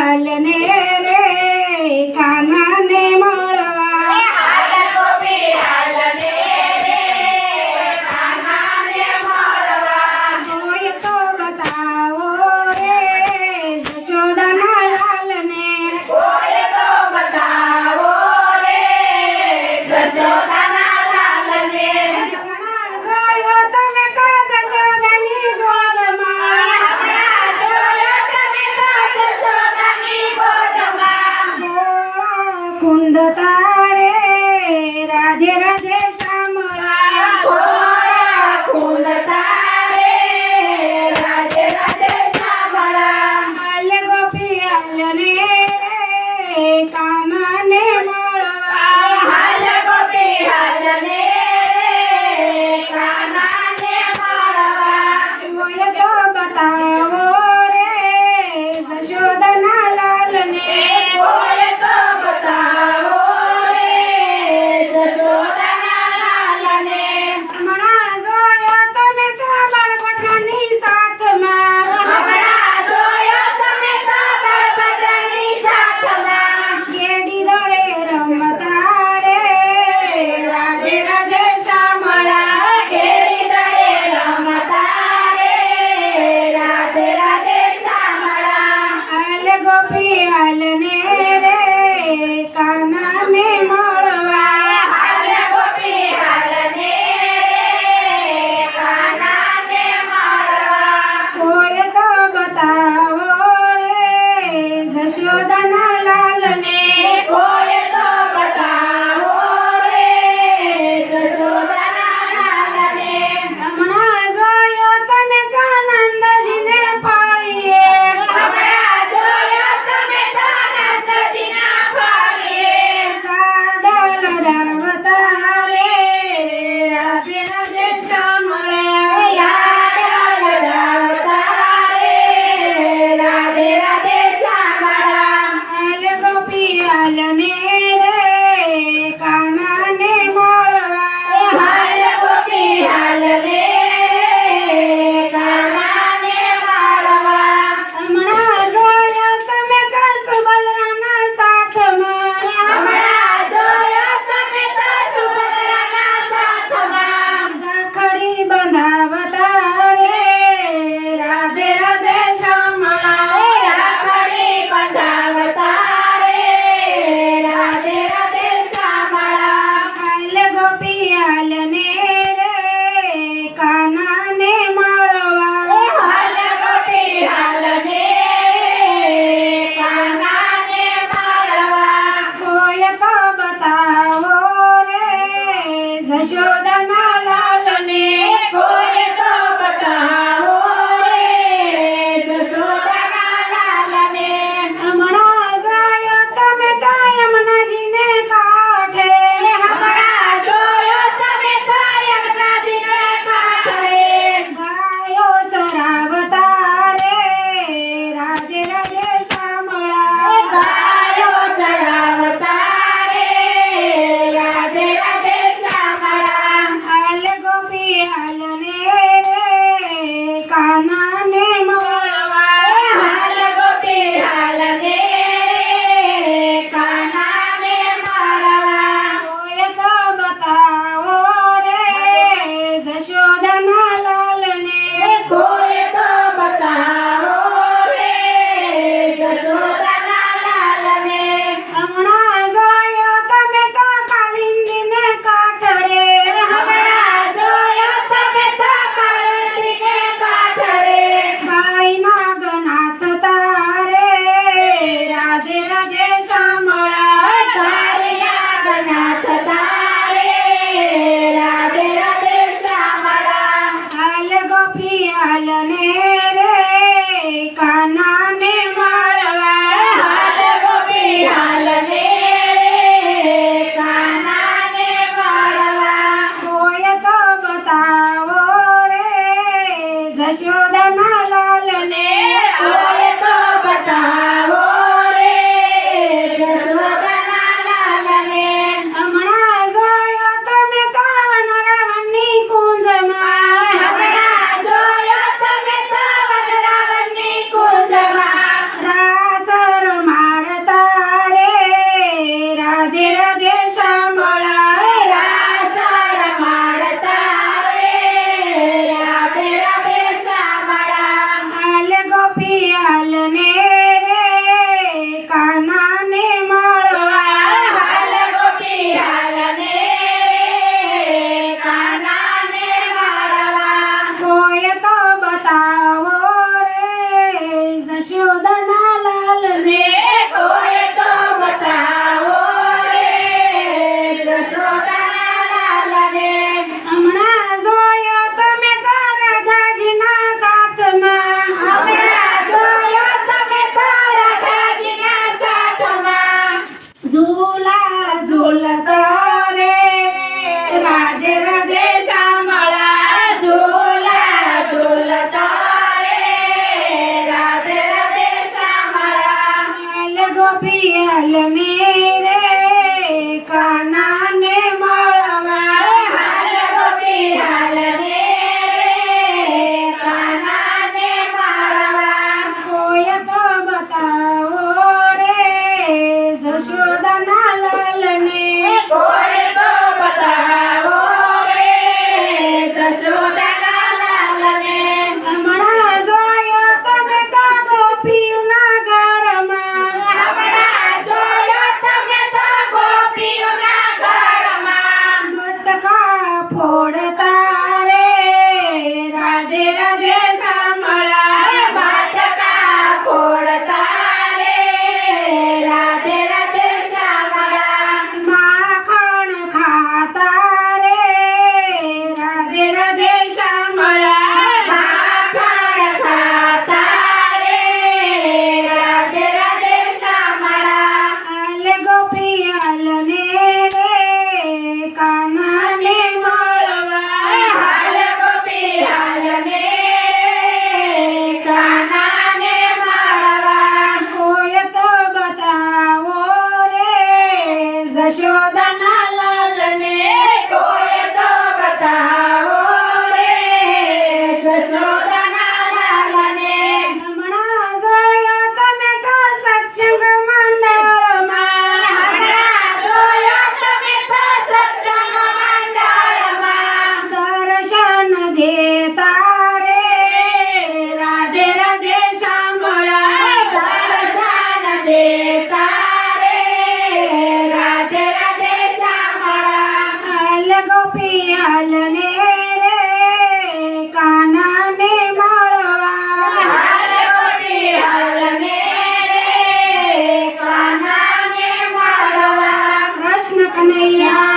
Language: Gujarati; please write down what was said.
હાલને રે કાનાને મળવા હાલ ગોપી હાલને રે કાનાને મળવા હોય તો બતાવો રે જશોદાના લાલને હોય તો બતાવો રે જશોદાના લાલને જોયો તમે તો જશોદાની ગોદમાં હમણાં જોયો તમે તો જશોદાની ગોદમાં કુંદ તારે રાધે રાધે શામળા ઘોડા કુંદ તારે રાધે રાધે શામળા હાલ ગોપી હાલને રે કાનાને મળવા હાલ ગોપી હાલને રે કાનાને મળવા હોય તો બતાવો રે જશોદાના લાલને હોય તો બતાવો રે જશોદાના લાલને હમણાં જોયો તમે તો બાળપણની સાથમાં હમણાં જોયો તમે તો બાળપણની સાથમાં ગેડી દોડે રમતા રે રાધે રાધે શામળા ઘેરી દળે રમતા રે રાધે રાધે શામળા હાલ ગોપી હાલને રે કાનાને મળવા હાલ ગોપી હાલને રે કાનાને મળવા હોય તો બતાવો રે જશોદાના લાલને કોઈ તો બતાવો રે જશોદાના લાલને હમણાં જોયો તમે તો નંદજીને પાળીએ હમણાં જોયો તમે તો નંદજીના ફળીએ લાડા લડાવતા રે રાધે રાધે શામળે લાડા લડાવતા રે રાધે રાધે શામળા હાલ ગોપી હાલને રે કાનાને મળવા હાલ ગોપી હાલને રે કાનાને મળવા હમણાં જોયો તમે તો સુભદ્રાના સાથમાં હમણાં જોયો તમે તો સુભદ્રાના સાથમાં રાખડી બંધાવતા રે રાધે રાધે શામળા રાખડી બંધાવતા રે રાધે રાધે શામળા હાલ ગોપી હાલને રે કાનાને મળવા હાલ ગોપી હાલને રે કાનાને મળવા હોય તો બતાવો રે જશોદાના લાલને કોઈ તો બતાવો રે જશોદાના લાલને હમણાં જોયો તમે તો યમુનાજીને કાંઠે હમણાં જોયો તમે તો યમુનાજીને કાંઠે ગાયો ચરાવતા રે રાધે રાધે શામળા ગાયો ચરાવતા રે રાધે રાધે શામળા હાલ ગોપી હાલને રે કાનાને મળવા હાલ ગોપી હાલને રે કાનાને મળવા હોય તો બતાવો રે જશોદાના લાલને કોઈ તો બતાવો રે જશોદાના લાલને હમણાં જોયો તમે તો કાલિંદીને કાંઠે હમણાં જોયો તમે તો કાળીને કાંઠે ગાયના ગનાથ તારે રાધે રાધે શામળા કાળિયા ગનાથ તારે રાધે રાધે શામળા હાલ ગોપી હાલને રે કાનાને મળવા હાલ ગોપી હાલને રે કાનાને મળવા હોય તો બતાવો રે જશોદાના લાલને કોઈ તો બતાવો રે જશોદાના લાલને હમણાં જોયો તમે તો વનરાવણની કુંજમાં હમણાં જોયો તમે રાધે રાધે શામળા બાટકા ફોડતા રે રાધે રાધે શામળા માખણ ખાતા રે રાધે રાધે શામળા માખણ ખાતા રે રાધે રાધે શામળા હાલ ગોપી હાલને રે કાનાને મળવા હાલ ગોપી હાલને કાનાને મળવા કોઈ તો બતાવો રે જશોદાના લાલને કોઈ તો બતાવો રે જશોદાના લાલને હમણાં જોયો તમે તો સત્સંગ મંડળમાં હમણાં જોયો તમે તો સત્સંગ મંડળમાં દર્શન દેતા રે રાધે રાધે શામળા દર્શન દેતા રે રાધે રાધે શામળા હાલ ગોપી હાલને રે કાનાને મળવા હાલ ગોપી હાલને રે કાનાને મળવા કૃષ્ણ કનૈયા